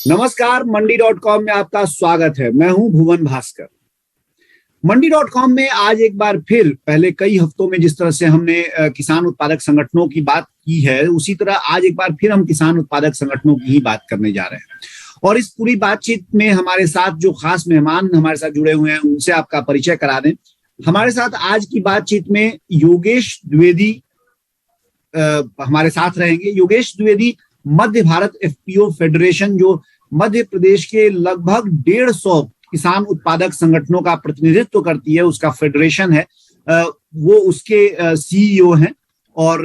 नमस्कार, मंडी.com में आपका स्वागत है। मैं हूं भुवन भास्कर। मंडी.com में आज एक बार फिर पहले कई हफ्तों में जिस तरह से हमने किसान उत्पादक संगठनों की बात की है, उसी तरह आज एक बार फिर हम किसान उत्पादक संगठनों की ही बात करने जा रहे हैं। और इस पूरी बातचीत में हमारे साथ जो खास मेहमान हमारे साथ जुड़े हुए हैं, उनसे आपका परिचय करा दें। हमारे साथ आज की बातचीत में योगेश द्विवेदी हमारे साथ रहेंगे। योगेश द्विवेदी मध्य भारत एफपीओ फेडरेशन, जो मध्य प्रदेश के लगभग 150 किसान उत्पादक संगठनों का प्रतिनिधित्व करती है, उसका फेडरेशन है, वो उसके सीईओ हैं और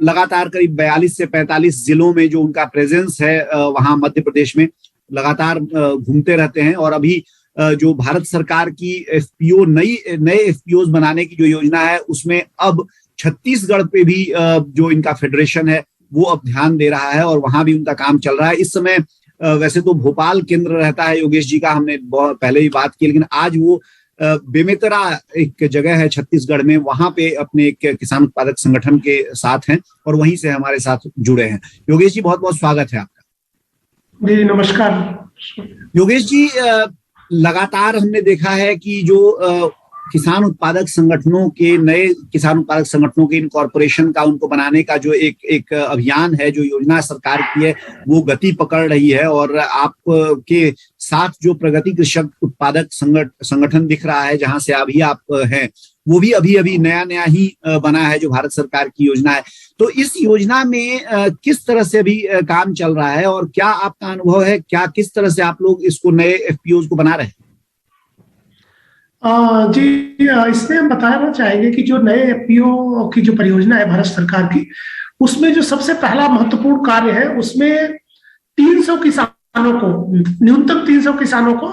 लगातार करीब 42 से 45 जिलों में जो उनका प्रेजेंस है वहां मध्य प्रदेश में लगातार घूमते रहते हैं। और अभी जो भारत सरकार की एफपीओ नए एफपीओ बनाने की जो योजना है, उसमें अब छत्तीसगढ़ पे भी जो इनका फेडरेशन है वो अब ध्यान दे रहा है और वहां भी उनका काम चल रहा है। इस समय वैसे तो भोपाल केंद्र रहता है योगेश जी का, हमने बहुत पहले ही बात की, लेकिन आज वो बेमेतरा एक जगह है छत्तीसगढ़ में, वहां पे अपने एक किसान उत्पादक संगठन के साथ हैं और वहीं से हमारे साथ जुड़े हैं। योगेश जी, बहुत बहुत स्वागत है आपका। जी नमस्कार। योगेश जी, लगातार हमने देखा है कि जो किसान उत्पादक संगठनों के नए किसान उत्पादक संगठनों के इनकॉर्पोरेशन का, उनको बनाने का जो एक अभियान है, जो योजना सरकार की है, वो गति पकड़ रही है। और आपके साथ जो प्रगति कृषक उत्पादक संगठन दिख रहा है, जहां से अभी आप हैं, वो भी अभी नया ही बना है, जो भारत सरकार की योजना है। तो इस योजना में किस तरह से अभी काम चल रहा है और क्या आपका अनुभव है, क्या किस तरह से आप लोग इसको नए एफपीओ को बना रहे हैं? जी, इसमें हम बताना चाहेंगे कि जो नए एफपीओ की जो परियोजना है भारत सरकार की, उसमें जो सबसे पहला महत्वपूर्ण कार्य है, उसमें 300 किसानों को, न्यूनतम 300 किसानों को,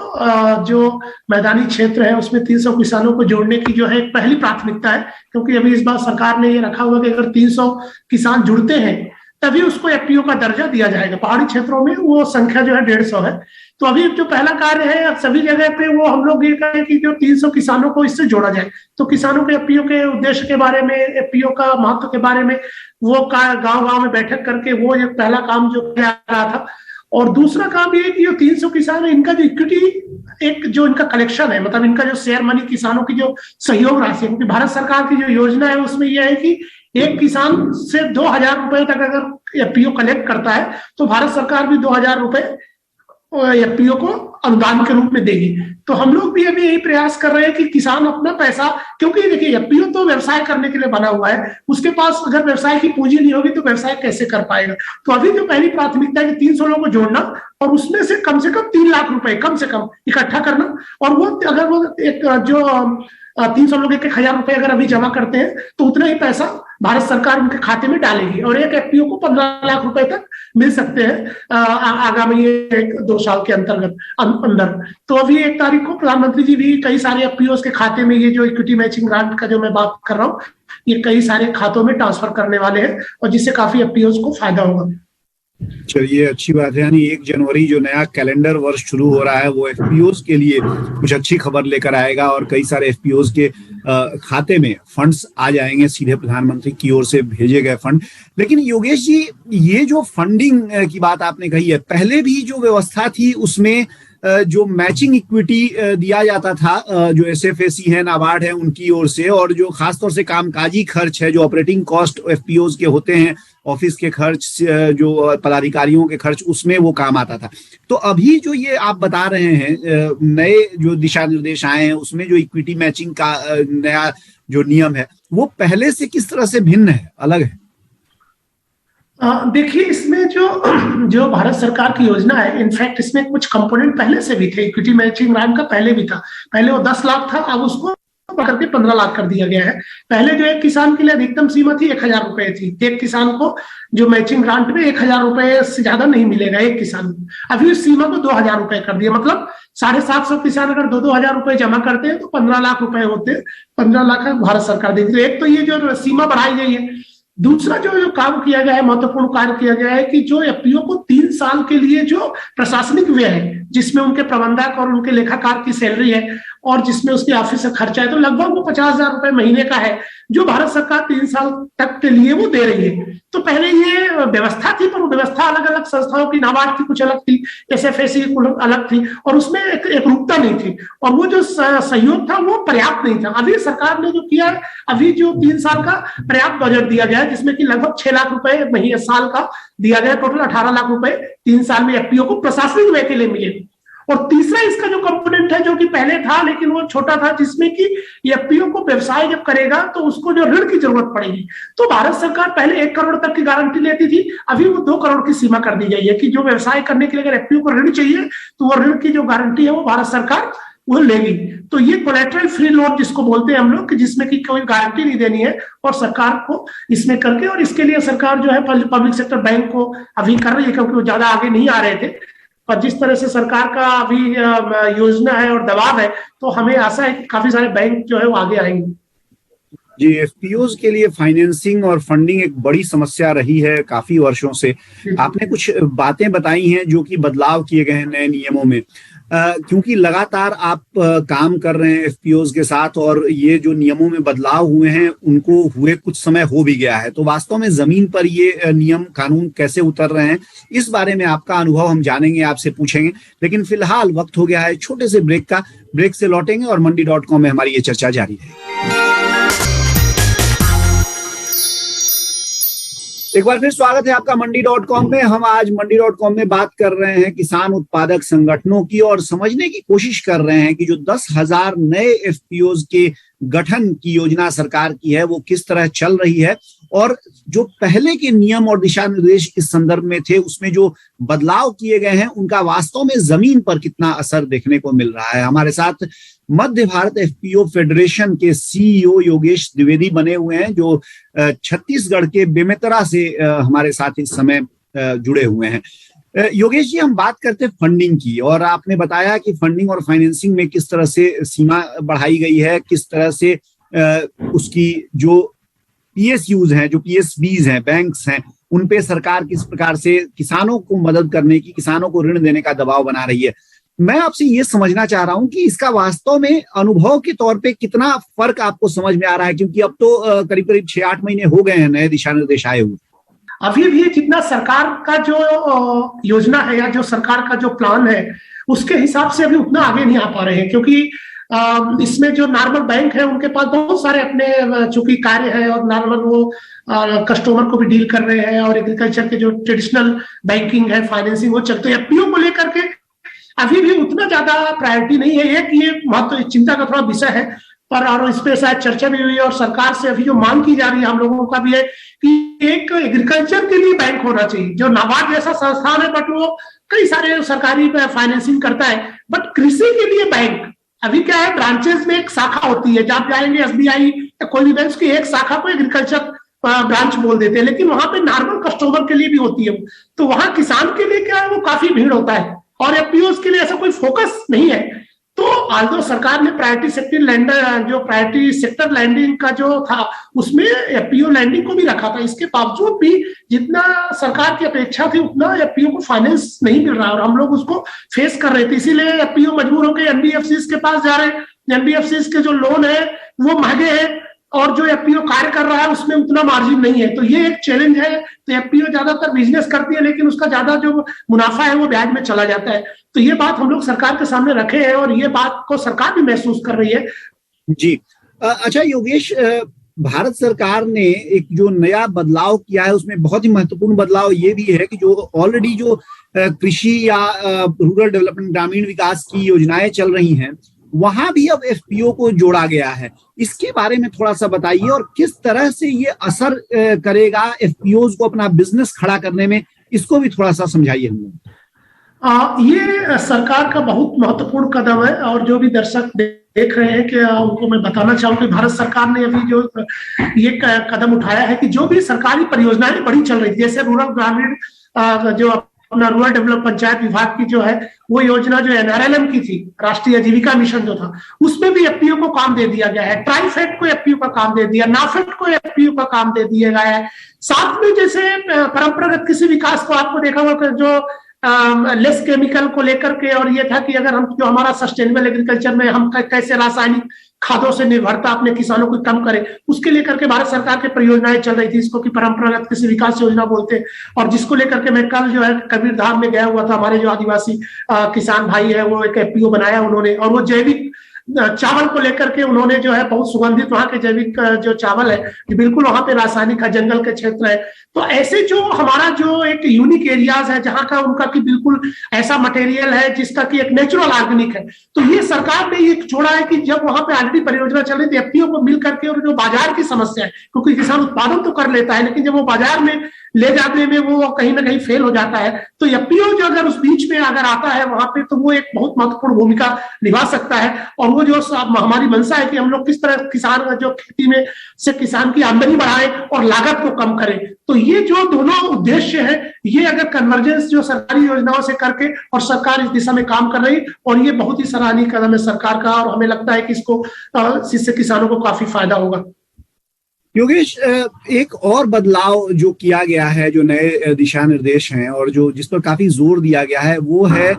जो मैदानी क्षेत्र है उसमें 300 किसानों को जोड़ने की जो है पहली प्राथमिकता है। क्योंकि अभी इस बार सरकार ने ये रखा हुआ कि अगर 300 किसान जुड़ते हैं तभी उसको एफपीओ का दर्जा दिया जाएगा। पहाड़ी क्षेत्रों में वो संख्या जो है 150 है। तो अभी जो पहला कार्य है सभी जगह पे, वो हम लोग ये करें कि जो 300 किसानों को इससे जोड़ा जाए। तो किसानों के एफपीओ के उद्देश्य के बारे में, एफपीओ का महत्व के बारे में वो गांव में बैठक करके वो एक पहला काम जो किया रहा था। और दूसरा काम ये है कि जो 300 किसान है, इनका जो इक्विटी, एक जो इनका कलेक्शन है, मतलब इनका जो शेयर मनी, किसानों की जो सहयोग राशि है, क्योंकि भारत सरकार की जो योजना है उसमें यह है कि एक किसान से 2000 रुपए तक अगर एफपीओ कलेक्ट करता है तो भारत सरकार भी 2000 रुपए एफपीओ को अनुदान के रूप में देगी। तो हम लोग भी अभी यही प्रयास कर रहे हैं कि किसान अपना पैसा, क्योंकि देखिए एफपीओ तो व्यवसाय करने के लिए बना हुआ है, उसके पास अगर व्यवसाय की पूंजी नहीं होगी तो व्यवसाय कैसे कर पाएगा। तो अभी जो पहली प्राथमिकता है कि 300 लोगों को जोड़ना और उसमें से कम 3 लाख रुपए कम से कम इकट्ठा करना। और वो अगर वो एक जो 300 लोग 1000 रुपए अगर अभी जमा करते हैं तो उतना ही पैसा भारत सरकार उनके खाते में डालेगी और एक एफपीओ को 15 लाख रुपए तक मिल सकते हैं आगामी 1-2 साल के अंदर। तो अभी 1 तारीख को प्रधानमंत्री जी भी कई सारे एफपीओ के खाते में, ये जो इक्विटी मैचिंग ग्रांट का जो मैं बात कर रहा हूँ, ये कई सारे खातों में ट्रांसफर करने वाले हैं और जिससे काफी एफपीओ को फायदा होगा। चलिए, अच्छी बात है। यानी 1 जनवरी जो नया कैलेंडर वर्ष शुरू हो रहा है, वो एफपीओज के लिए कुछ अच्छी खबर लेकर आएगा और कई सारे एफपीओज के खाते में फंड्स आ जाएंगे, सीधे प्रधानमंत्री की ओर से भेजे गए फंड। लेकिन योगेश जी, ये जो फंडिंग की बात आपने कही है, पहले भी जो व्यवस्था थी उसमें जो मैचिंग इक्विटी दिया जाता था, जो एसएफएसी है, नाबार्ड है, उनकी ओर से, और जो खासतौर से कामकाजी खर्च है, जो ऑपरेटिंग कॉस्ट एफपीओज के होते हैं, ऑफिस के खर्च, जो पदाधिकारियों के खर्च, उसमें वो काम आता था। तो अभी जो ये आप बता रहे हैं नए जो दिशा निर्देश आए हैं, उसमें जो इक्विटी मैचिंग का नया जो नियम है, वो पहले से किस तरह से भिन्न है, अलग है? देखिए, इसमें जो भारत सरकार की योजना है, इनफैक्ट इसमें कुछ कंपोनेंट पहले से भी थे। इक्विटी मैचिंग ग्रांट का पहले भी था, पहले वो 10 लाख था, अब उसको करके 15 लाख कर दिया गया है। पहले जो एक किसान के लिए अधिकतम सीमा थी 1000 रुपए थी। एक किसान को जो मैचिंग ग्रांट में 1000 रुपए से ज्यादा नहीं मिलेगा एक किसान को। अभी उस सीमा को 2000 रुपए कर दिया, मतलब 750 किसान अगर 2-2000 रुपए जमा करते हैं तो 15 लाख रुपए होते हैं। 15 लाख भारत सरकार देती है। एक तो ये जो सीमा बढ़ाई गई है। दूसरा जो काम किया गया है, महत्वपूर्ण कार्य किया गया है कि जो एफपीओ को 3 साल के लिए जो प्रशासनिक व्यय है, जिसमें उनके प्रबंधक और उनके लेखाकार की सैलरी है और जिसमें उसके ऑफिस का खर्चा है, तो लगभग वो 50,000 रुपए महीने का है। जो भारत सरकार 3 साल तक के लिए वो दे रही है। तो पहले ये व्यवस्था थी, पर वो व्यवस्था अलग अलग संस्थाओं की, नाबार्ड की कुछ अलग थी, SFAC की अलग थी, और उसमें एक रूपता नहीं थी, और वो जो सहयोग था वो पर्याप्त नहीं था। अभी सरकार ने जो किया है, अभी जो 3 साल का पर्याप्त बजट दिया गया है, जिसमें कि लगभग 6 लाख रुपए महीने साल का दिया गया, टोटल 18 लाख रुपए 3 साल में FPO को प्रशासनिक व्यय के लिए मिले। और तीसरा इसका जो कंपोनेंट है, जो कि पहले था लेकिन वो छोटा था, जिसमें कि FPO को व्यवसाय जब करेगा तो उसको जो ऋण की जरूरत पड़ेगी, तो भारत सरकार पहले 1 करोड़ तक की गारंटी लेती थी, अभी वो 2 करोड़ की सीमा कर दी गई है कि जो व्यवसाय करने के लिए अगर FPO को ऋण चाहिए तो वो ऋण की जो गारंटी है वो भारत सरकार वो लेगी। तो ये कोलैटरल फ्री लोन जिसको बोलते हैं हम लोग, कि जिसमें कि कोई गारंटी नहीं देनी है, और सरकार को इसमें करके, और इसके लिए सरकार जो है पब्लिक सेक्टर बैंक को अभी कर रही है, क्योंकि वो ज्यादा आगे नहीं आ रहे थे। पर जिस तरह से सरकार का अभी योजना है और दबाव है, तो हमें आशा है कि काफी सारे बैंक जो है वो आगे आएंगे। जी, FPOs के लिए फाइनेंसिंग और फंडिंग एक बड़ी समस्या रही है काफी वर्षों से। आपने कुछ बातें बताई हैं जो कि बदलाव किए गए हैं नए नियमों में, क्योंकि लगातार आप काम कर रहे हैं FPOs के साथ, और ये जो नियमों में बदलाव हुए हैं उनको हुए कुछ समय हो भी गया है, तो वास्तव में जमीन पर ये नियम कानून कैसे उतर रहे हैं, इस बारे में आपका अनुभव हम जानेंगे, आपसे पूछेंगे। लेकिन फिलहाल वक्त हो गया है छोटे से ब्रेक का। ब्रेक से लौटेंगे और मंडी.com में हमारी ये चर्चा जारी है। एक बार फिर स्वागत है आपका मंडी.com में। हम आज मंडी.com में बात कर रहे हैं किसान उत्पादक संगठनों की, और समझने की कोशिश कर रहे हैं कि जो 10,000 नए FPOs के गठन की योजना सरकार की है वो किस तरह चल रही है, और जो पहले के नियम और दिशा निर्देश इस संदर्भ में थे उसमें जो बदलाव किए गए हैं उनका वास्तव में जमीन पर कितना असर देखने को मिल रहा है। हमारे साथ मध्य भारत FPO फेडरेशन के CEO योगेश द्विवेदी बने हुए हैं, जो छत्तीसगढ़ के बेमेतरा से हमारे साथ इस समय जुड़े हुए हैं। योगेश जी, हम बात करते हैं फंडिंग की, और आपने बताया कि फंडिंग और फाइनेंसिंग में किस तरह से सीमा बढ़ाई गई है, किस तरह से उसकी जो PSUs हैं, जो PSBs हैं, बैंक्स हैं, उन पे सरकार किस प्रकार से किसानों को मदद करने की, किसानों को ऋण देने का दबाव बना रही है। मैं आपसे ये समझना चाह रहा हूं कि इसका वास्तव में अनुभव के तौर पे कितना फर्क आपको समझ में आ रहा है, क्योंकि अब तो करीब करीब 6-8 महीने हो गए हैं नए दिशा निर्देश आए हुए। अभी भी जितना सरकार का जो योजना है या जो सरकार का जो प्लान है उसके हिसाब से अभी उतना आगे नहीं आ पा रहे हैं, क्योंकि इसमें जो नॉर्मल बैंक है उनके पास बहुत सारे अपने चूंकि कार्य है, और नॉर्मल वो कस्टमर को भी डील कर रहे हैं, और एग्रीकल्चर के जो ट्रेडिशनल बैंकिंग है, फाइनेंसिंग, वो चलते हैं। FPO को लेकर के अभी भी उतना ज्यादा प्रायोरिटी नहीं है। एक ये महत्व चिंता का थोड़ा विषय है, पर और इस पे शायद चर्चा भी हुई है, और सरकार से अभी जो मांग की जा रही है हम लोगों का भी है कि एक एग्रीकल्चर के लिए बैंक होना चाहिए, जो नाबार्ड जैसा संस्थान है, बट वो कई सारे सरकारी फाइनेंसिंग करता है, बट कृषि के लिए बैंक अभी क्या है, ब्रांचेस में एक शाखा होती है, जब जाएंगे SBI या कोई भी बैंक की एक शाखा को एग्रीकल्चर ब्रांच बोल देते हैं, लेकिन वहां पे नॉर्मल कस्टमर के लिए भी होती है, तो वहां किसान के लिए क्या है, वो काफी भीड़ होता है, और FPOs के लिए ऐसा कोई फोकस नहीं है। तो आल्दो सरकार ने प्रायोरिटी सेक्टर लैंडर, जो प्रायोरिटी सेक्टर लैंडिंग का जो था उसमें FPO लैंडिंग को भी रखा था, इसके बावजूद भी जितना सरकार की अपेक्षा थी उतना FPO को फाइनेंस नहीं मिल रहा, और हम लोग उसको फेस कर रहे थे। इसीलिए FPO मजबूर होकर NBFCs के पास जा रहे हैं। NBFCs के जो लोन है वो महंगे हैं, और जो FPO कार्य कर रहा है उसमें उतना मार्जिन नहीं है, तो ये एक चैलेंज है। तो FPO ज्यादातर बिजनेस करती है, लेकिन उसका ज्यादा जो मुनाफा है वो ब्याज में चला जाता है। तो ये बात हम लोग सरकार के सामने रखे हैं, और ये बात को सरकार भी महसूस कर रही है। जी, अच्छा योगेश, भारत सरकार ने एक जो नया बदलाव किया है उसमें बहुत ही महत्वपूर्ण बदलाव ये भी है कि जो ऑलरेडी जो कृषि या रूरल डेवलपमेंट, ग्रामीण विकास की योजनाएं चल रही हैं, वहां भी अब FPO को जोड़ा गया है। इसके बारे में थोड़ा सा बताइए, और किस तरह से ये असर करेगा FPOs को अपना बिजनेस खड़ा करने में, इसको भी थोड़ा सा समझाइए हम लोग। ये सरकार का बहुत महत्वपूर्ण कदम है, और जो भी दर्शक देख रहे हैं कि उनको मैं बताना चाहूंगा कि भारत सरकार ने अभी जो ये कदम उठाया है कि जो भी सरकारी परियोजनाएं बड़ी चल रही थी, जैसे रूरल ग्रामीण जो अपना रूरल डेवलप पंचायत विभाग की जो है वो योजना जो NRLM की थी, राष्ट्रीय आजीविका मिशन जो था, उसमें भी FPO को काम दे दिया गया है। ट्राइफेड को FPO का काम दे दिया, नाफेड को FPO का काम दे दिया गया है। साथ में जैसे परंपरागत कृषि विकास को आपको देखा होगा जो लेस केमिकल को लेकर के, और ये था कि अगर हम जो हमारा सस्टेनेबल एग्रीकल्चर में हम कैसे रासायनिक खादों से निर्भरता अपने किसानों को कम करे, उसके लेकर के भारत सरकार की परियोजनाएं चल रही थी, इसको कि परंपरागत कृषि विकास योजना बोलते हैं। और जिसको लेकर के मैं कल जो है कबीरधाम में गया हुआ था, हमारे जो आदिवासी किसान भाई है वो एक एफपीओ बनाया उन्होंने, और वो जैविक चावल को लेकर के उन्होंने जो है बहुत सुगंधित वहां के जैविक जो चावल है, बिल्कुल वहां पे रासायनिक जंगल के क्षेत्र है। तो ऐसे जो हमारा जो एक यूनिक एरियाज है जहां का उनका कि बिल्कुल ऐसा मटेरियल है जिसका कि एक नेचुरल ऑर्गेनिक है, तो ये सरकार ने ये छोड़ा है कि जब वहां पे ऑलरेडी परियोजना चल रही थी एफपीओ को मिल करके, और जो बाजार की समस्या है, क्योंकि किसान उत्पादन तो कर लेता है लेकिन जब वो बाजार में ले जाने में वो कहीं ना कहीं फेल हो जाता है, तो एफपीओ जो अगर उस बीच में अगर आता है वहां पे, तो वो एक बहुत महत्वपूर्ण भूमिका निभा सकता है। और वो जो हमारी मंशा है कि हम लोग किस तरह किसान जो खेती में से किसान की आमदनी बढ़ाएं और लागत को कम करें, तो ये जो दोनों उद्देश्य है, ये अगर कन्वर्जेंस जो सरकारी योजनाओं से करके और सरकार इस दिशा में काम कर रही, और ये बहुत ही सराहनीय कदम है सरकार का, और हमें लगता है कि इससे किसानों को काफी फायदा होगा। योगेश, एक और बदलाव जो किया गया है, जो नए दिशा निर्देश हैं और जो जिस पर काफी जोर दिया गया है, वो है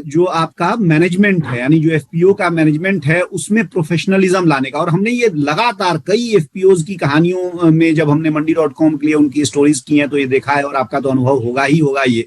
जो आपका मैनेजमेंट है, यानी जो एफपीओ का मैनेजमेंट है उसमें प्रोफेशनलिज्म लाने का। और हमने ये लगातार कई एफपीओज की कहानियों में जब हमने मंडी.com के लिए उनकी स्टोरीज की हैं तो ये देखा है, और आपका तो अनुभव होगा ही होगा ये,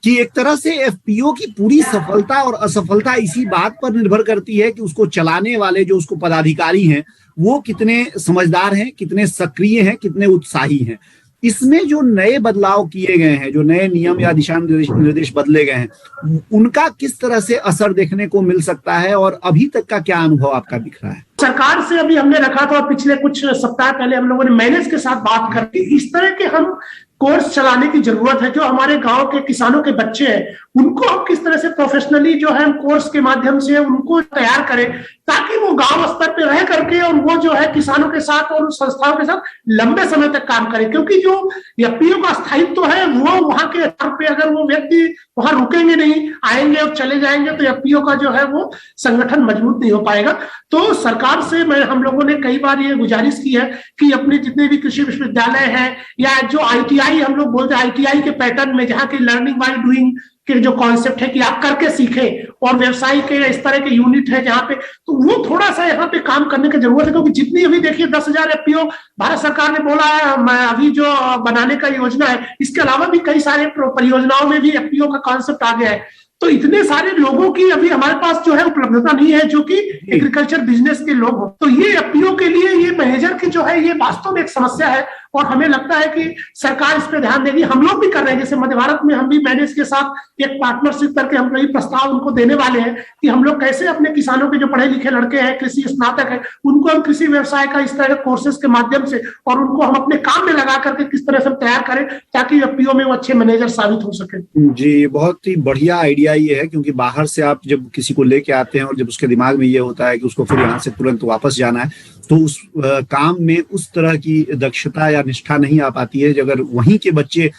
कि एक तरह से एफपीओ की पूरी सफलता और असफलता इसी बात पर निर्भर करती है कि उसको चलाने वाले जो उसको पदाधिकारी हैं वो कितने समझदार हैं, कितने सक्रिय हैं, कितने उत्साही हैं। इसमें जो नए बदलाव किए गए हैं, जो नए नियम या दिशा निर्देश बदले गए हैं, उनका किस तरह से असर देखने को मिल सकता है, और अभी तक का क्या अनुभव आपका दिख रहा है? सरकार से अभी हमने रखा था, पिछले कुछ सप्ताह पहले हम लोगों ने मैनेज के साथ बात करके इस तरह के हम कोर्स चलाने की जरूरत है। जो हमारे गांव के किसानों के बच्चे हैं उनको हम किस तरह से प्रोफेशनली जो है कोर्स के माध्यम से उनको तैयार करें, ताकि वो गांव स्तर पे रह करके और वो जो है किसानों के साथ और संस्थाओं के साथ लंबे समय तक काम करें। क्योंकि जो एफपीओ का स्थायित्व है वो वहां के आधार पे, अगर वो व्यक्ति वहां रुकेंगे नहीं, आएंगे और चले जाएंगे, तो एफपीओ का जो है वो संगठन मजबूत नहीं हो पाएगा। तो सरकार से हम लोगों ने कई बार ये गुजारिश की है कि अपने जितने भी कृषि विश्वविद्यालय हैं या जो आईटीआई हम लोग बोलते हैं, आईटीआई के पैटर्न में जहाँ की लर्निंग बाय डूइंग के जो कॉन्सेप्ट है कि आप करके सीखें, और व्यवसाय के इस तरह के यूनिट है जहाँ पे, तो वो थोड़ा सा यहाँ पे काम करने की जरूरत है। क्योंकि जितनी अभी देखिए 10,000 एफपीओ भारत सरकार ने बोला है अभी जो बनाने का योजना है, इसके अलावा भी कई सारे परियोजनाओं में भी एफपीओ का कॉन्सेप्ट आ गया है। तो इतने सारे लोगों की अभी हमारे पास जो है उपलब्धता नहीं है जो कि एग्रीकल्चर बिजनेस के लोग हो। तो ये एफपीओ के लिए ये मैनेजर की जो है ये वास्तव में एक समस्या है, और हमें लगता है कि सरकार इस पे ध्यान देगी। हम लोग भी कर रहे हैं, जैसे मध्य भारत में हम भी मैनेज के साथ एक पार्टनरशिप करके हम कई प्रस्ताव उनको देने वाले हैं कि हम लोग कैसे अपने किसानों के जो पढ़े लिखे लड़के हैं, कृषि स्नातक है, उनको हम कृषि व्यवसाय का इस तरह के कोर्सेज के माध्यम से और उनको हम अपने काम में लगा करके किस तरह से तैयार करें ताकि एफपीओ में वो अच्छे मैनेजर साबित हो सके। जी, बहुत ही बढ़िया आइडिया ये है, क्योंकि बाहर से आप जब किसी को लेके आते हैं और जब उसके दिमाग में ये होता है कि उसको फिर यहाँ से तुरंत वापस जाना है, तो उस काम में उस तरह की दक्षता या निष्ठा नहीं आ पाती है। अगर वहीं के बच्चे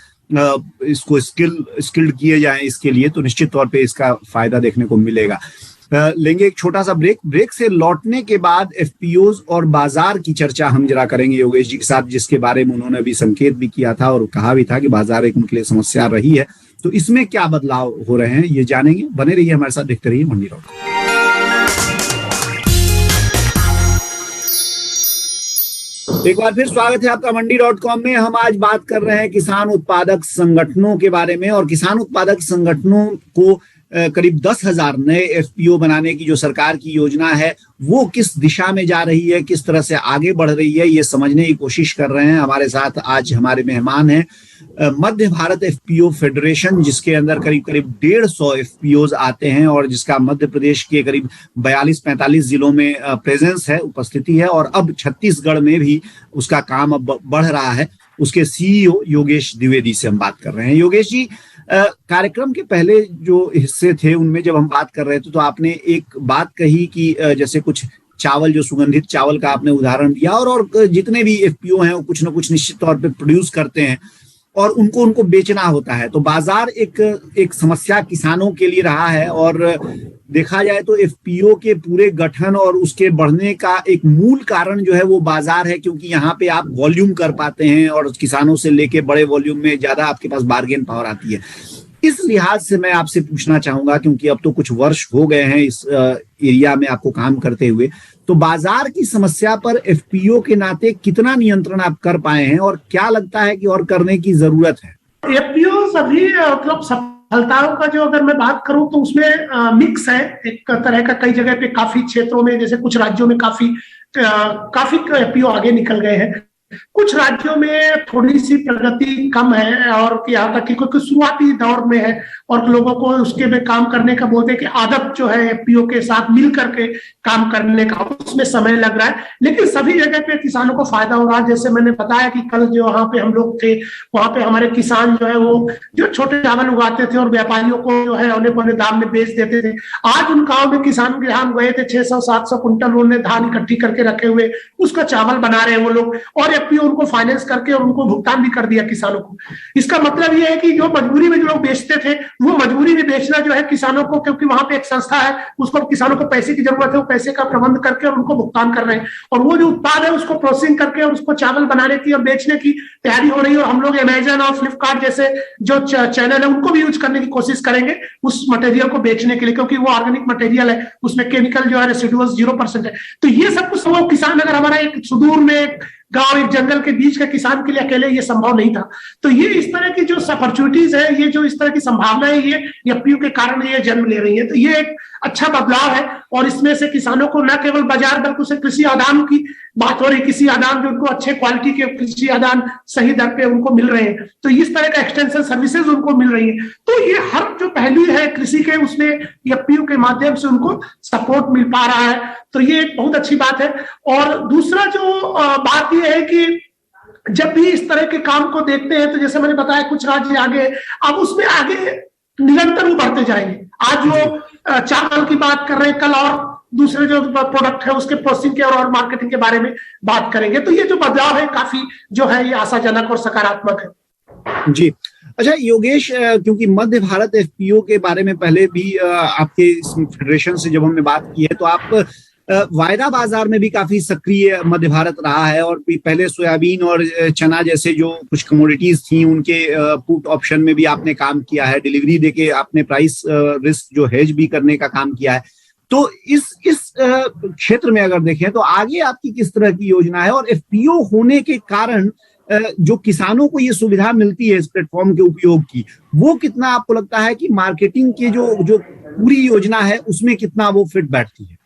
इसको स्किल्ड किए जाएं इसके लिए, तो निश्चित तौर पे इसका फायदा देखने को मिलेगा। लेंगे एक छोटा सा ब्रेक से लौटने के बाद एफपीओज और बाजार की चर्चा हम जरा करेंगे योगेश जी के साथ, जिसके बारे में उन्होंने अभी संकेत भी किया था और कहा भी था कि बाजार एक उनके लिए समस्या रही है। तो इसमें क्या बदलाव हो रहे हैं ये जानेंगे। बने रहिए हमारे साथ, देखते रहिए मंडी डॉट कॉम। एक बार फिर स्वागत है आपका मंडी.com में। हम आज बात कर रहे हैं किसान उत्पादक संगठनों के बारे में, और किसान उत्पादक संगठनों को करीब 10,000 नए एफपीओ बनाने की जो सरकार की योजना है वो किस दिशा में जा रही है, किस तरह से आगे बढ़ रही है, ये समझने की कोशिश कर रहे हैं। हमारे साथ आज हमारे मेहमान हैं मध्य भारत एफपीओ फेडरेशन, जिसके अंदर करीब 150 एफपीओज आते हैं और जिसका मध्य प्रदेश के करीब 42-45 जिलों में प्रेजेंस है, उपस्थिति है, और अब छत्तीसगढ़ में भी उसका काम अब बढ़ रहा है। उसके सीईओ योगेश द्विवेदी से हम बात कर रहे हैं। योगेश जी, कार्यक्रम के पहले जो हिस्से थे उनमें जब हम बात कर रहे थे तो आपने एक बात कही कि जैसे कुछ चावल, जो सुगंधित चावल का आपने उदाहरण दिया, और जितने भी एफपीओ हैं वो कुछ ना कुछ निश्चित तौर पे प्रोड्यूस करते हैं और उनको बेचना होता है। तो बाजार एक समस्या किसानों के लिए रहा है, और देखा जाए तो एफपीओ के पूरे गठन और उसके बढ़ने का एक मूल कारण जो है वो बाजार है, क्योंकि यहाँ पे आप वॉल्यूम कर पाते हैं और किसानों से लेके बड़े वॉल्यूम में ज्यादा आपके पास बार्गेन पावर आती है। इस लिहाज से मैं आपसे पूछना चाहूंगा, क्योंकि अब तो कुछ वर्ष हो गए हैं इस एरिया में आपको काम करते हुए, तो बाजार की समस्या पर एफपीओ के नाते कितना नियंत्रण आप कर पाए हैं और क्या लगता है कि और करने की जरूरत है? एफपीओ अभी मतलब सफलताओं का जो अगर मैं बात करूं तो उसमें मिक्स है एक तरह का। कई जगह पे काफी क्षेत्रों में, जैसे कुछ राज्यों में काफी एफपीओ आगे निकल गए हैं, कुछ राज्यों में थोड़ी सी प्रगति कम है, और यहाँ तक कि कोई शुरुआती दौर में है और लोगों को उसके में काम करने का बोलते हैं कि आदत जो है एफपीओ के साथ मिल करके काम करने का, उसमें समय लग रहा है। लेकिन सभी जगह पे किसानों को फायदा हो रहा है। जैसे मैंने बताया कि कल जो वहां पे हम लोग थे, वहां पे हमारे किसान जो है वो जो छोटे चावल उगाते थे और व्यापारियों को जो है औने पौने दाम में बेच देते थे, आज उन गाँव में किसान ग्राम गए थे, 600-700 कुंटल उन्होंने धान इकट्ठी करके रखे हुए, उसका चावल बना रहे हैं वो लोग, और एफपीओ उनको फाइनेंस करके और उनको भुगतान भी कर दिया किसानों को। इसका मतलब ये है कि जो मजबूरी में जो लोग बेचते थे, वो मजबूरी में बेचना जो है किसानों को, क्योंकि वहां पे एक संस्था है, उसको किसानों को पैसे की जरूरत है, वो पैसे का प्रबंध करके और उनको भुगतान कर रहे हैं, और वो जो उत्पाद है उसको प्रोसेसिंग करके और उसको चावल बनाने की और बेचने की तैयारी हो रही है। और हम लोग अमेजन और फ्लिपकार्ट जैसे जो चैनल है उनको भी यूज करने की कोशिश करेंगे उस मटेरियल को बेचने के लिए, क्योंकि वो ऑर्गेनिक मटेरियल है, उसमें केमिकल जो है रेसिडुअल्स 0% है। तो ये सब कुछ वो किसान, अगर हमारा एक सुदूर में गांव, एक जंगल के बीच के किसान के लिए अकेले ये संभव नहीं था। तो ये इस तरह की जो अपॉर्चुनिटीज है, ये जो इस तरह की संभावनाएं, ये एफपीओ के कारण ये जन्म ले रही है। तो ये एक अच्छा बदलाव है, और इसमें से किसानों को न केवल बाजार बल्कि उसे कृषि आदान की बात हो रही, कृषि आदान जो उनको अच्छे क्वालिटी के कृषि आदान सही दर पे उनको मिल रहे हैं, तो इस तरह का एक्सटेंशन सर्विसेज उनको मिल रही है। तो ये हर जो पहलू है कृषि के, उसमें एफपीओ के माध्यम से उनको सपोर्ट मिल पा रहा है, तो ये एक बहुत अच्छी बात है। और दूसरा जो बात ये है कि जब भी इस तरह के काम को देखते हैं, तो जैसे मैंने बताया कुछ राज्य आगे, अब उसमें आगे निरंतर वो बढ़ते जाएंगे। आज वो चावल की बात कर रहे हैं, कल और दूसरे जो प्रोडक्ट है उसके प्रोसेसिंग के और मार्केटिंग के बारे में बात करेंगे। तो ये जो बदलाव है काफी जो है ये आशाजनक और सकारात्मक है। जी, अच्छा योगेश, क्योंकि मध्य भारत एफपीओ के बारे में पहले भी आपके इस फेडरेशन से जब हमने बात की है, तो आप वायदा बाजार में भी काफी सक्रिय मध्य भारत रहा है, और पहले सोयाबीन और चना जैसे जो कुछ कमोडिटीज थी उनके पुट ऑप्शन में भी आपने काम किया है, डिलीवरी देके आपने प्राइस रिस्क जो हेज भी करने का काम किया है। तो इस क्षेत्र में अगर देखें तो आगे आपकी किस तरह की योजना है, और एफपीओ होने के कारण जो किसानों को ये सुविधा मिलती है इस प्लेटफॉर्म के उपयोग की, वो कितना आपको लगता है कि मार्केटिंग की जो पूरी योजना है उसमें कितना वो फिट बैठती है?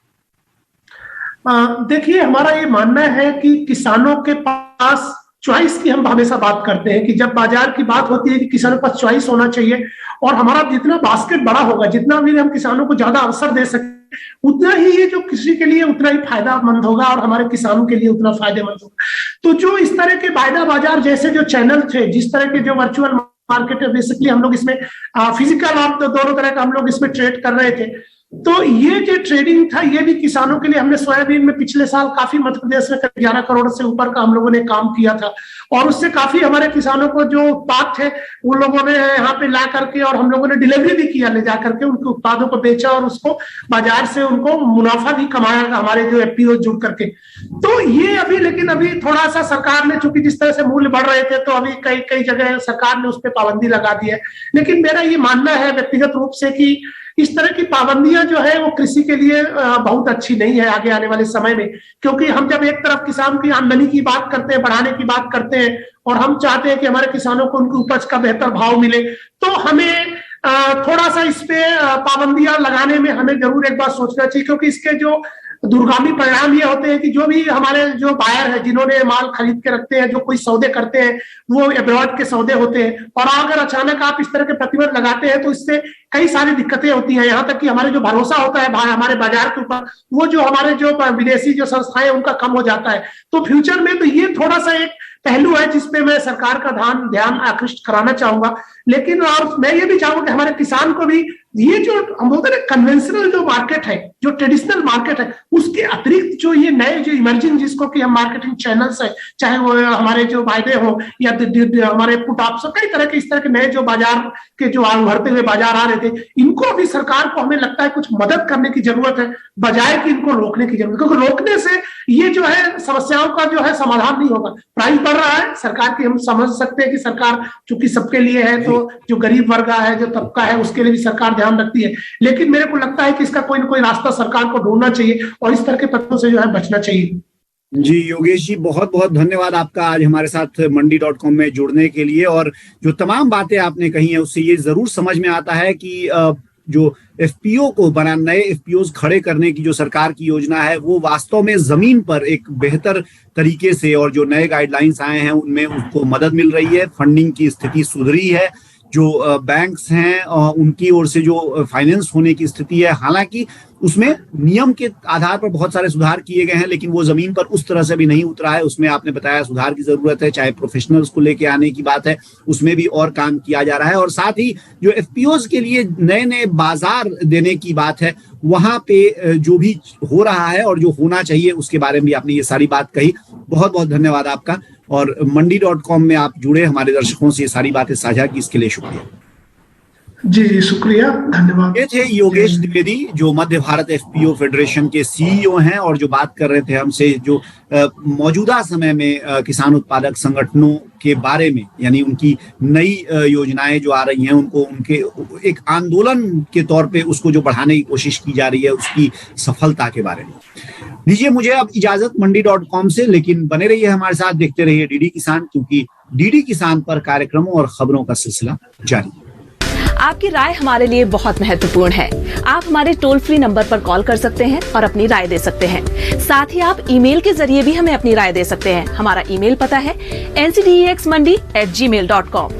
देखिए, हमारा ये मानना है कि किसानों के पास चॉइस की हम हमेशा बात करते हैं कि जब बाजार की बात होती है कि किसानों के पास चॉइस होना चाहिए, और हमारा जितना बास्केट बड़ा होगा, जितना भी हम किसानों को ज्यादा अवसर दे सके, उतना ही ये जो कृषि के लिए उतना ही फायदेमंद होगा और हमारे किसानों के लिए उतना फायदेमंद होगा। तो जो इस तरह के वायदा बाजार जैसे जो चैनल थे, जिस तरह के जो वर्चुअल मार्केट है, बेसिकली हम लोग इसमें फिजिकल और दोनों तरह का हम लोग इसमें ट्रेड कर रहे थे। तो ये जो ट्रेडिंग था ये भी किसानों के लिए, हमने सोयाबीन में पिछले साल काफी मध्य प्रदेश में 11 करोड़ से ऊपर का हम लोगों ने काम किया था, और उससे काफी हमारे किसानों को जो उत्पाद थे उन लोगों ने यहाँ पे ला करके, और हम लोगों ने डिलीवरी भी किया, ले जा करके उनके उत्पादों को बेचा और उसको बाजार से उनको मुनाफा भी कमाया हमारे जो एफपीओ जुड़ करके। तो ये अभी, लेकिन अभी थोड़ा सा सरकार ने, चूंकि जिस तरह से मूल्य बढ़ रहे थे, तो अभी कई जगह सरकार ने उस पर पाबंदी लगा दी है। लेकिन मेरा ये मानना है व्यक्तिगत रूप से कि इस तरह की पाबंदियां जो है वो कृषि के लिए बहुत अच्छी नहीं है आगे आने वाले समय में, क्योंकि हम जब एक तरफ किसान की आमदनी की बात करते हैं, बढ़ाने की बात करते हैं, और हम चाहते हैं कि हमारे किसानों को उनकी उपज का बेहतर भाव मिले, तो हमें थोड़ा सा इस पे पाबंदियां लगाने में हमें जरूर एक बार सोचना चाहिए, क्योंकि इसके जो दूरगामी परिणाम ये होते हैं कि जो भी हमारे जो बायर है, जिन्होंने माल खरीद के रखते हैं, जो कोई सौदे करते हैं, वो अब्रॉड के सौदे होते हैं, और अगर अचानक आप इस तरह के प्रतिबंध लगाते हैं तो इससे कई सारी दिक्कतें होती हैं। यहाँ तक कि हमारे जो भरोसा होता है हमारे बाजार के ऊपर, वो जो हमारे जो विदेशी जो संस्थाएं उनका कम हो जाता है। तो फ्यूचर में तो ये थोड़ा सा एक पहलू है जिसपे मैं सरकार का ध्यान आकृष्ट कराना चाहूंगा। लेकिन और मैं ये भी चाहूंगा कि हमारे किसान को भी ये जो हम बोलते हैं कन्वेंशनल जो मार्केट है, जो ट्रेडिशनल मार्केट है, उसके अतिरिक्त जो ये नए जो इमर्जिंग, जिसको कि हम मार्केटिंग चैनल्स है, चाहे वो हमारे जो वायदे हो या हमारे पुट ऑप्शन, कई तरह के इस तरह के नए जो बाजार के जो उभरते हुए बाजार आ रहे थे, इनको भी सरकार को हमें लगता है कुछ मदद करने की जरूरत है, बजाय कि इनको रोकने की जरूरत है, क्योंकि रोकने से ये जो है समस्याओं का जो है समाधान नहीं होगा। प्राइस बढ़ रहा है सरकार की, हम समझ सकते हैं कि सरकार चूंकि सबके लिए है, तो जो गरीब वर्ग है, जो तबका है, उसके लिए भी सरकार ध्यान रखती है। लेकिन मेरे को लगता है कि इसका कोई ना कोई रास्ता सरकार को ढूंढना चाहिए और इस तरह के तत्वों से जो है बचना चाहिए। जी योगेश जी, बहुत बहुत धन्यवाद आपका आज हमारे साथ मंडी.com में जुड़ने के लिए। और जो तमाम बातें आपने कही हैं उससे ये जरूर समझ में आता है कि जो एफपीओ को बनाना, नए एफपीओज खड़े करने की जो सरकार की योजना है वो वास्तव में जमीन पर एक बेहतर तरीके से, और जो नए गाइडलाइंस आए हैं उनमें उसको मदद मिल रही है, फंडिंग की स्थिति सुधरी है, जो बैंक्स हैं उनकी ओर से जो फाइनेंस होने की स्थिति है, हालांकि उसमें नियम के आधार पर बहुत सारे सुधार किए गए हैं लेकिन वो जमीन पर उस तरह से भी नहीं उतरा है। उसमें आपने बताया सुधार की जरूरत है, चाहे प्रोफेशनल्स को लेके आने की बात है उसमें भी और काम किया जा रहा है, और साथ ही जो एफपीओज के लिए नए नए बाजार देने की बात है वहां पे जो भी हो रहा है और जो होना चाहिए उसके बारे में भी आपने ये सारी बात कही। बहुत बहुत धन्यवाद आपका, और मंडी.com में आप जुड़े, हमारे दर्शकों से ये सारी बातें साझा की, इसके लिए शुक्रिया। जी जी शुक्रिया, धन्यवाद। ये थे योगेश द्विवेदी जो मध्य भारत एफपीओ फेडरेशन के सीईओ हैं और जो बात कर रहे थे हमसे जो मौजूदा समय में किसान उत्पादक संगठनों के बारे में, यानी उनकी नई योजनाएं जो आ रही हैं उनको उनके एक आंदोलन के तौर पे उसको जो बढ़ाने की कोशिश की जा रही है उसकी सफलता के बारे में। दीजिए मुझे अब इजाजत मंडी.com से, लेकिन बने रहिए हमारे साथ, देखते रहिए डीडी किसान, क्योंकि डीडी किसान पर कार्यक्रमों और खबरों का सिलसिला जारी है। आपकी राय हमारे लिए बहुत महत्वपूर्ण है। आप हमारे टोल फ्री नंबर पर कॉल कर सकते हैं और अपनी राय दे सकते हैं। साथ ही आप ईमेल के जरिए भी हमें अपनी राय दे सकते हैं। हमारा ईमेल पता है ncdexmandi@gmail.com।